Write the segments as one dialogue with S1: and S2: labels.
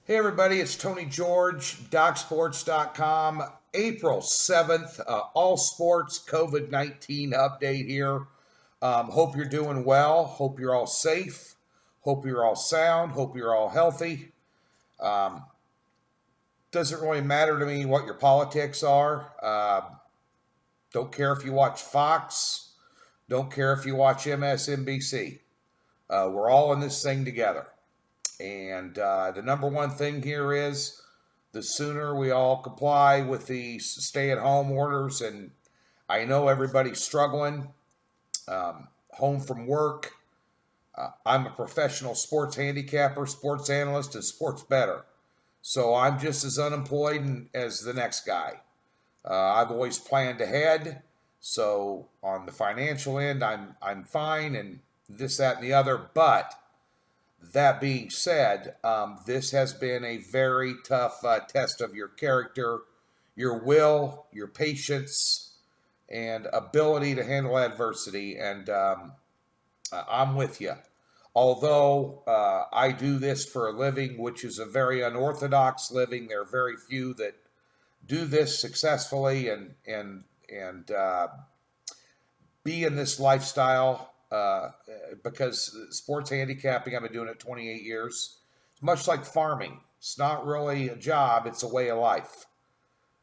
S1: Hey everybody, it's Tony George, DocSports.com, April 7th, all sports COVID-19 update here. Hope you're doing well. Hope you're all safe. Hope you're all sound. Hope you're all healthy. Doesn't really matter to me what your politics are. Don't care if you watch Fox. Don't care if you watch MSNBC. We're all in this thing together. And the number one thing here is the sooner we all comply with the stay-at-home orders, and I know everybody's struggling, home from work. I'm a professional sports handicapper, sports analyst, and sports bettor. So I'm just as unemployed as the next guy. I've always planned ahead. So on the financial end, I'm fine, and this, that, and the other, but that being said, this has been a very tough test of your character, your will, your patience, and ability to handle adversity. And I'm with you. Although I do this for a living, which is a very unorthodox living, there are very few that do this successfully and be in this lifestyle. Because sports handicapping, I've been doing it 28 years. It's much like farming. It's not really a job, it's a way of life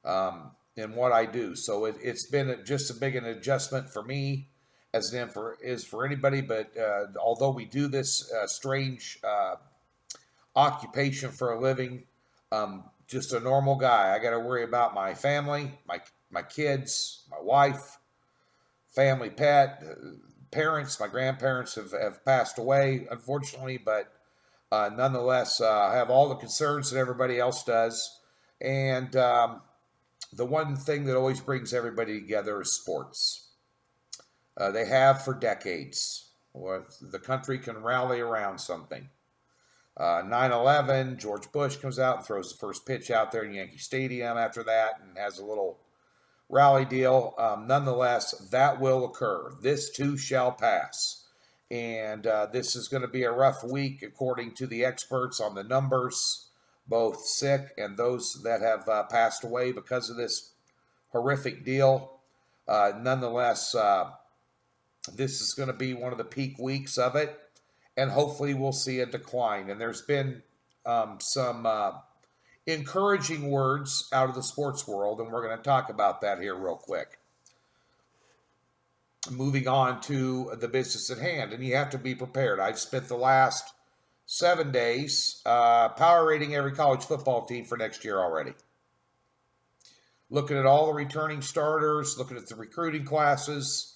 S1: in what I do. So it's been just as big an adjustment for me as it is for anybody. But although we do this strange occupation for a living, just a normal guy. I got to worry about my family, my kids, my wife, family pet, parents. My grandparents have passed away, unfortunately, but nonetheless, I have all the concerns that everybody else does. And the one thing that always brings everybody together is sports. They have for decades. The country can rally around something. 9/11, George Bush comes out and throws the first pitch out there in Yankee Stadium after that and has a little rally deal. Nonetheless, that will occur. This too shall pass. And this is going to be a rough week, according to the experts on the numbers, both sick and those that have passed away because of this horrific deal. Nonetheless, this is going to be one of the peak weeks of it, and hopefully we'll see a decline. And there's been some encouraging words out of the sports world, and we're going to talk about that here real quick. Moving on to the business at hand, and you have to be prepared. I've spent the last 7 days power rating every college football team for next year already. Looking at all the returning starters, looking at the recruiting classes,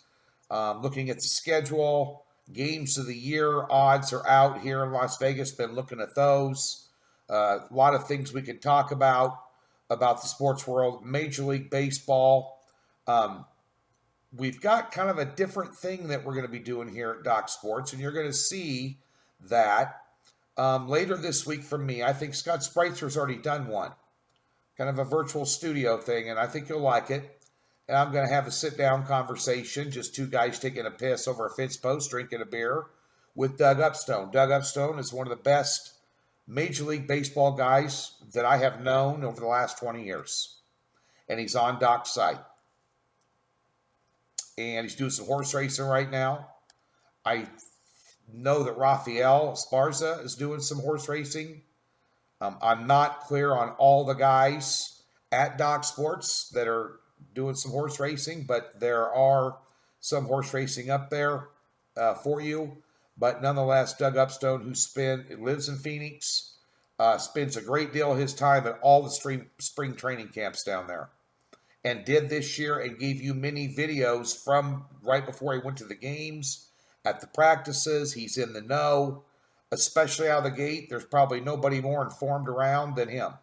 S1: looking at the schedule, games of the year odds are out here in Las Vegas. Been looking at those. A lot of things we could talk about the sports world. Major League Baseball. We've got kind of a different thing that we're going to be doing here at Doc Sports, and you're going to see that later this week from me. I think Scott Spritzer's already done one, kind of a virtual studio thing, and I think you'll like it. And I'm going to have a sit-down conversation, just two guys taking a piss over a fence post, drinking a beer, with Doug Upstone. Doug Upstone is one of the best Major League Baseball guys that I have known over the last 20 years. And he's on Doc's site. And he's doing some horse racing right now. I know that Rafael Esparza is doing some horse racing. I'm not clear on all the guys at Doc Sports that are doing some horse racing, but there are some horse racing up there for you. But nonetheless, Doug Upstone, who lives in Phoenix, spends a great deal of his time at all the spring training camps down there, and did this year and gave you many videos from right before he went to the games, at the practices. He's in the know, especially out of the gate. There's probably nobody more informed around than him.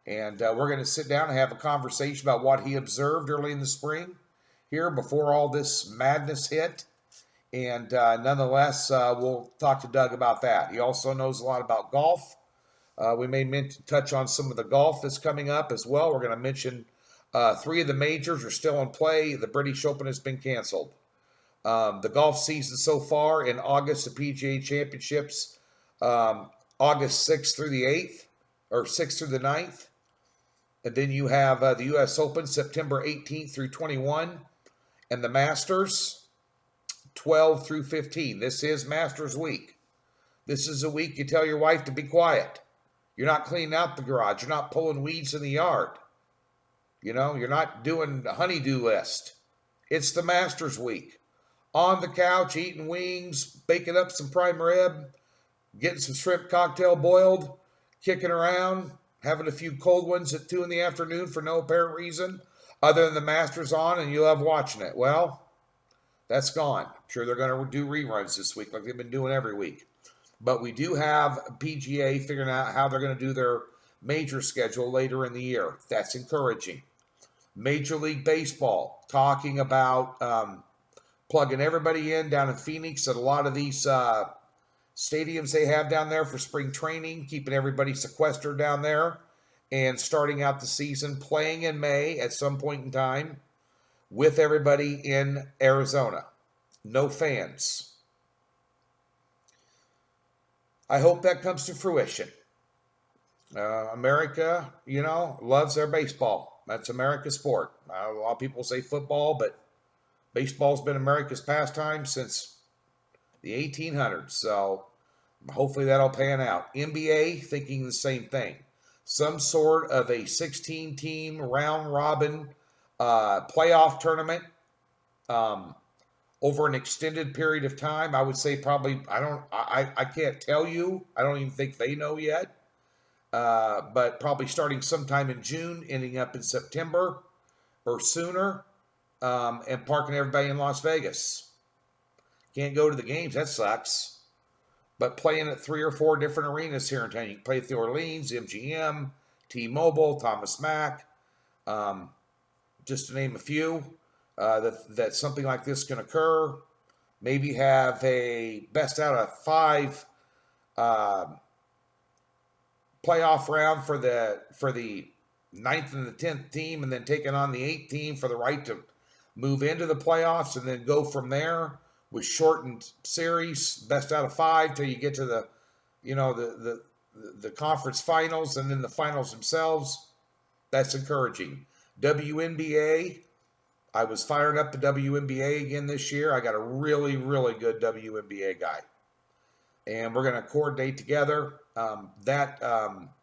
S1: And we're going to sit down and have a conversation about what he observed early in the spring here before all this madness hit. And nonetheless, we'll talk to Doug about that. He also knows a lot about golf. We may touch on some of the golf that's coming up as well. We're going to mention 3 of the majors are still in play. The British Open has been canceled. The golf season so far in August, the PGA Championships, August 6th through the 8th. or 6th through the 9th. And then you have the U.S. Open September 18th through 21, and the Masters 12 through 15. This is Masters week. This is a week you tell your wife to be quiet. You're not cleaning out the garage. You're not pulling weeds in the yard. You're not doing a honey-do list. It's the Masters week. On the couch, eating wings, baking up some prime rib, getting some shrimp cocktail boiled, kicking around, having a few cold ones at 2 in the afternoon for no apparent reason, other than the Masters on and you love watching it. Well, that's gone. I'm sure they're going to do reruns this week like they've been doing every week. But we do have PGA figuring out how they're going to do their major schedule later in the year. That's encouraging. Major League Baseball talking about plugging everybody in down in Phoenix at a lot of these stadiums they have down there for spring training, keeping everybody sequestered down there, and starting out the season playing in May at some point in time with everybody in Arizona. No fans. I hope that comes to fruition. America, loves their baseball. That's America's sport. A lot of people say football, but baseball's been America's pastime since the 1800s. So hopefully that'll pan out. NBA thinking the same thing. Some sort of a 16-team round-robin playoff tournament over an extended period of time. I would say probably, I can't tell you. I don't even think they know yet. But probably starting sometime in June, ending up in September or sooner, and parking everybody in Las Vegas. Can't go to the games. That sucks. But playing at 3 or 4 different arenas here in town. You can play at the Orleans, MGM, T-Mobile, Thomas Mack, just to name a few. That something like this can occur. Maybe have a best out of 5 playoff round for the 9th and the 10th team, and then taking on the 8th team for the right to move into the playoffs, and then go from there with shortened series, best out of 5 till you get to the conference finals and then the finals themselves. That's encouraging. WNBA. I was firing up the WNBA again this year. I got a really, really good WNBA guy. And we're going to coordinate together. That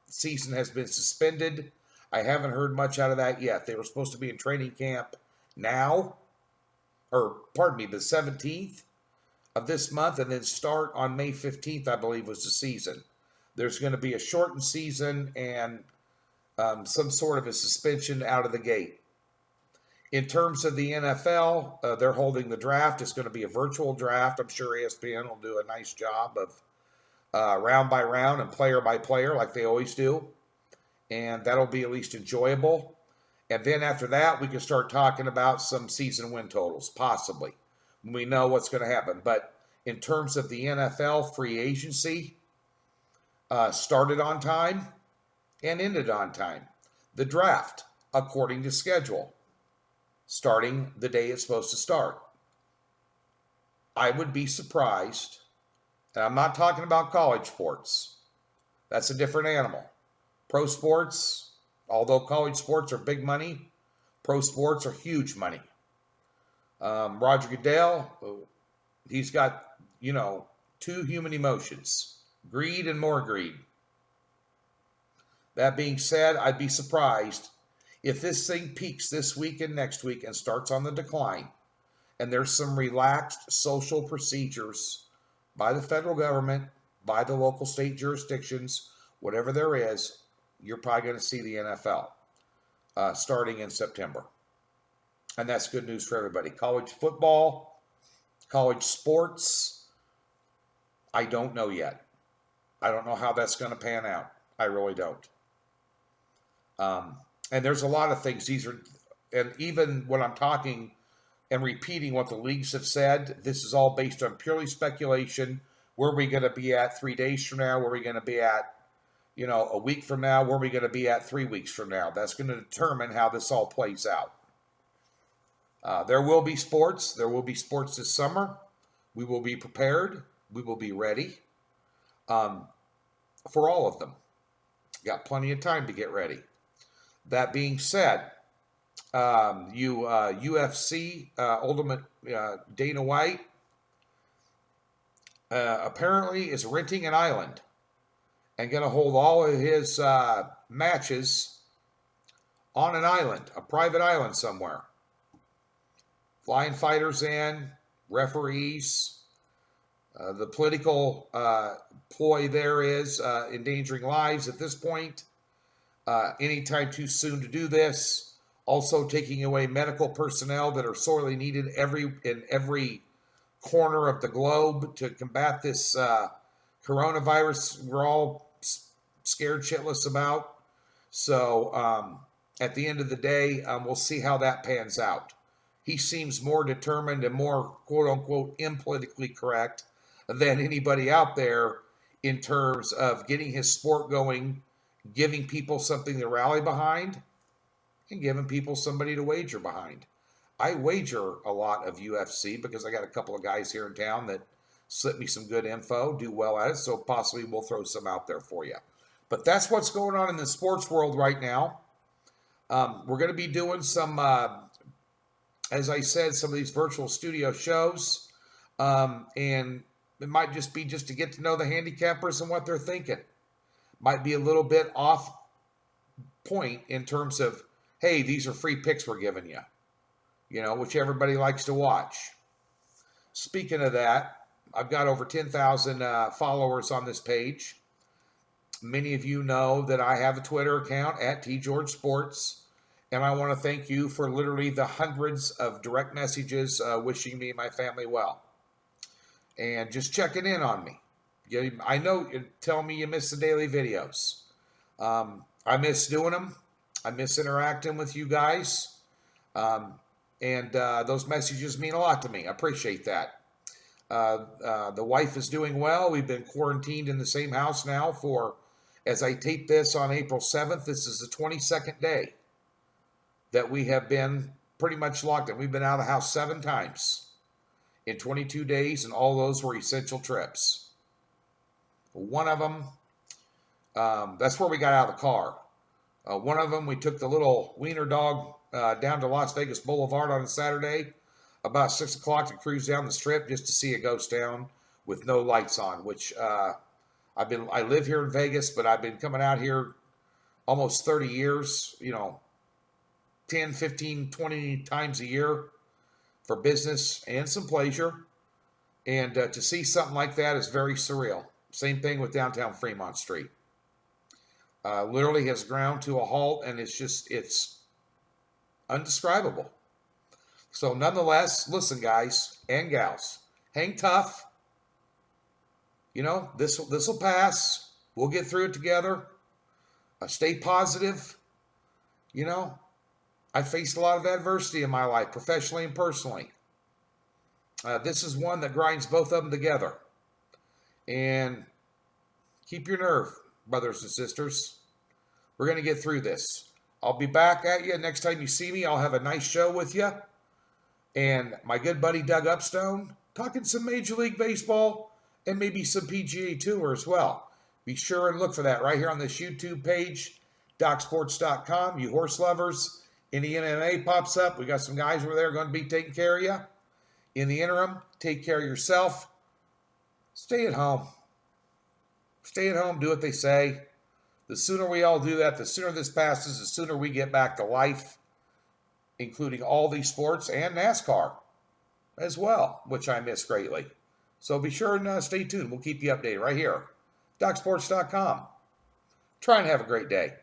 S1: season has been suspended. I haven't heard much out of that yet. They were supposed to be in training camp the 17th of this month, and then start on May 15th, I believe, was the season. There's going to be a shortened season and some sort of a suspension out of the gate. In terms of the NFL, they're holding the draft. It's going to be a virtual draft. I'm sure ESPN will do a nice job of round by round and player by player like they always do. And that'll be at least enjoyable. And then after that, we can start talking about some season win totals, possibly. We know what's going to happen. But in terms of the NFL free agency, started on time and ended on time. The draft, according to schedule, starting the day it's supposed to start. I would be surprised, and I'm not talking about college sports. That's a different animal. Pro sports, although college sports are big money, pro sports are huge money. Roger Goodell, he's got, 2 human emotions, greed and more greed. That being said, I'd be surprised if this thing peaks this week and next week and starts on the decline, and there's some relaxed social procedures by the federal government, by the local state jurisdictions, whatever there is, you're probably going to see the NFL starting in September. And that's good news for everybody. College football, college sports, I don't know yet. I don't know how that's going to pan out. I really don't. And there's a lot of things. And even when I'm talking and repeating what the leagues have said, this is all based on purely speculation. Where are we going to be at 3 days from now? Where are we going to be at, a week from now? Where are we going to be at 3 weeks from now? That's going to determine how this all plays out. There will be sports. There will be sports this summer. We will be prepared. We will be ready for all of them. Got plenty of time to get ready. That being said, UFC Ultimate Dana White apparently is renting an island and going to hold all of his matches on an island, a private island somewhere. Flying fighters in, referees. The political ploy there is endangering lives at this point. Anytime too soon to do this. Also taking away medical personnel that are sorely needed in every corner of the globe to combat this coronavirus we're all scared shitless about. So at the end of the day, we'll see how that pans out. He seems more determined and more quote-unquote impolitically correct than anybody out there in terms of getting his sport going, giving people something to rally behind, and giving people somebody to wager behind. I wager a lot of UFC because I got a couple of guys here in town that slip me some good info, do well at it, so possibly we'll throw some out there for you. But that's what's going on in the sports world right now. We're going to be doing some, as I said, some of these virtual studio shows, and it might just be just to get to know the handicappers and what they're thinking. Might be a little bit off point in terms of, hey, these are free picks we're giving you, which everybody likes to watch. Speaking of that, I've got over 10,000 followers on this page. Many of you know that I have a Twitter account at tgeorgesports, and I want to thank you for literally the hundreds of direct messages wishing me and my family well, and just checking in on me. I know you tell me you miss the daily videos. I miss doing them. I miss interacting with you guys. And those messages mean a lot to me. I appreciate that. The wife is doing well. We've been quarantined in the same house now for, as I tape this on April 7th, this is the 22nd day that we have been pretty much locked in. We've been out of the house 7 times in 22 days, and all those were essential trips. One of them, that's where we got out of the car. One of them, we took the little wiener dog down to Las Vegas Boulevard on a Saturday about 6 o'clock to cruise down the strip just to see a ghost town with no lights on, which I live here in Vegas, but I've been coming out here almost 30 years, 10, 15, 20 times a year for business and some pleasure. And to see something like that is very surreal. Same thing with downtown Fremont Street. Literally has ground to a halt, and it's undescribable. So nonetheless, listen, guys and gals, hang tough. This will pass. We'll get through it together. Stay positive. I faced a lot of adversity in my life, professionally and personally. This is one that grinds both of them together. And keep your nerve, brothers and sisters. We're going to get through this. I'll be back at you. Next time you see me, I'll have a nice show with you. And my good buddy Doug Upstone, talking some Major League Baseball and maybe some PGA Tour as well. Be sure and look for that right here on this YouTube page, DocSports.com. You horse lovers, any MMA pops up, we got some guys over there going to be taking care of you. In the interim, take care of yourself. Stay at home. Stay at home, do what they say. The sooner we all do that, the sooner this passes, the sooner we get back to life, including all these sports and NASCAR as well, which I miss greatly. So be sure and stay tuned. We'll keep you updated right here. DocSports.com. Try and have a great day.